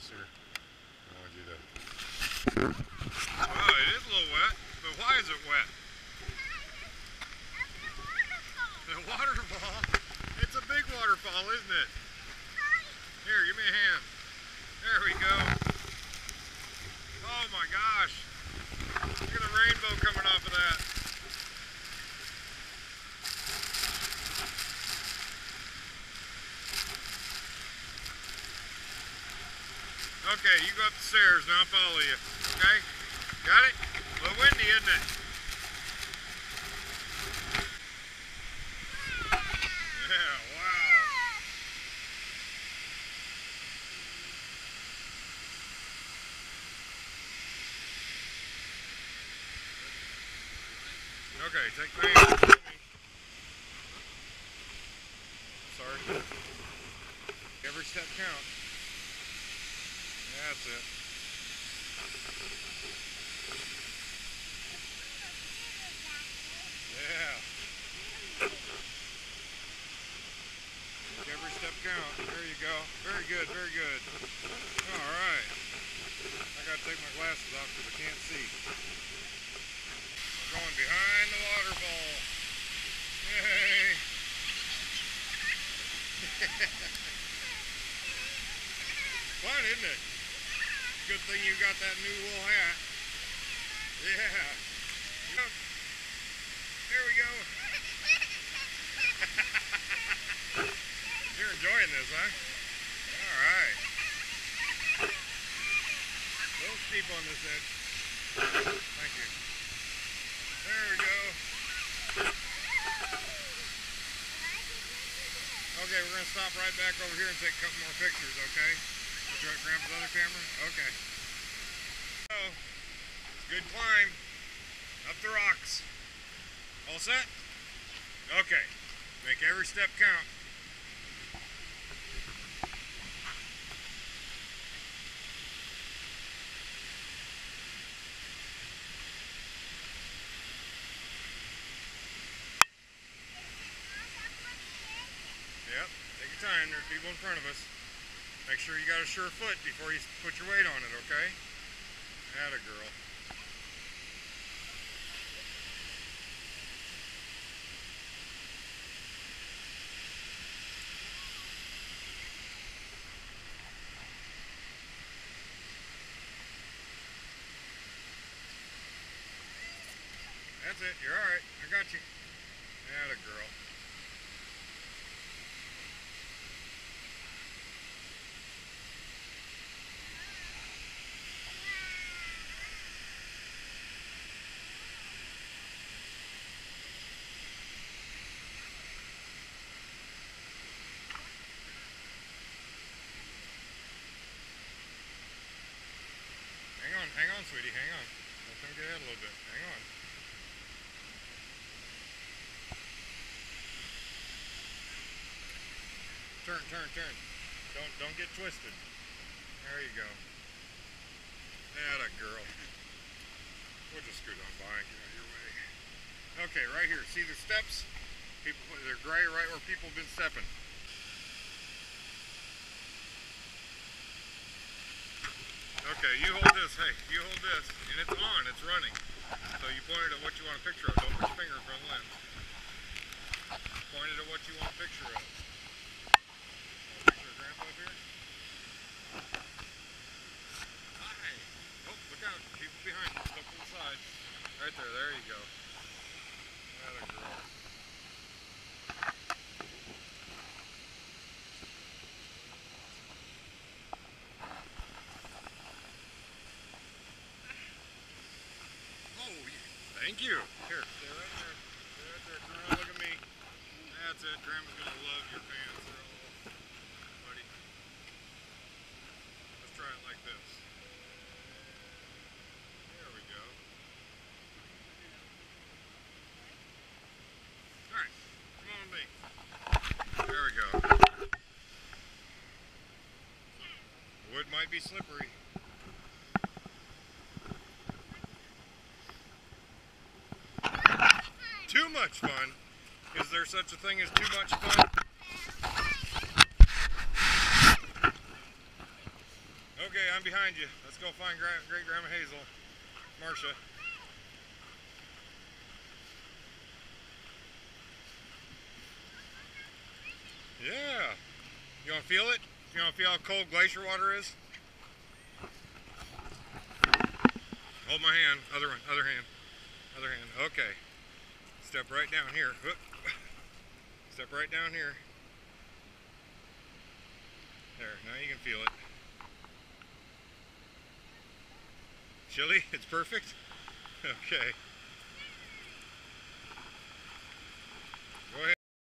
this here. I want you to... Oh, it is a little wet, but why is it wet? The waterfall? It's a big waterfall, isn't it? Here, give me a hand. There we go. Oh my gosh. Look at the rainbow coming off of that. Okay, you go up the stairs and I'll follow you. Okay? Got it? A little windy, isn't it? Yeah, wow. Okay, take my hand. Sorry. Every step counts. That's it. Yeah. Make every step count. There you go. Very good, very good. Alright. I gotta take my glasses off because I can't see. We're going behind the waterfall. Yay! Fun, isn't it? Good thing you got that new wool hat. Yeah. There we go. You're enjoying this, huh? Alright. A little steep on this edge. Thank you. There we go. Okay, we're going to stop right back over here and take a couple more pictures, okay? Put you at Grandpa's other camera? Okay. So, it's a good climb. Up the rocks. All set? Okay. Make every step count. Yep, take your time. There's people in front of us. Make sure you got a sure foot before you put your weight on it, okay? Atta girl. That's it. You're alright. I got you. Atta girl. Hang on, sweetie, hang on. Let them get ahead a little bit. Hang on. Turn. Don't get twisted. There you go. Atta girl. We'll just scoot on by and get out of your way. Okay, right here. See the steps? They're gray right where people have been stepping. Okay, you hold this. Hey, you hold this. And it's on. It's running. So you pointed at what you want a picture of. Don't put your finger in front of the lens. Point it at what you want a picture of. Want a picture of Grandpa up here? Hi. Oh, look out. People behind you. Step to the side. Right there. There you go. Atta girl. Thank you. Here, stay right there. Stay right there. Turn around, look at me. That's it. Grandma's gonna love your pants. They're all muddy. Let's try it like this. There we go. Alright, come on with me. There we go. Wood might be slippery. Too much fun? Is there such a thing as too much fun? Okay. I'm behind you. Let's go find Great Grandma Hazel. Marcia. Yeah. You want to feel it? You want to feel how cold glacier water is? Hold my hand. Other one. Other hand. Other hand. Okay. Step right down here. Whoop. Step right down here. There. Now you can feel it. Chilly? It's perfect? Okay.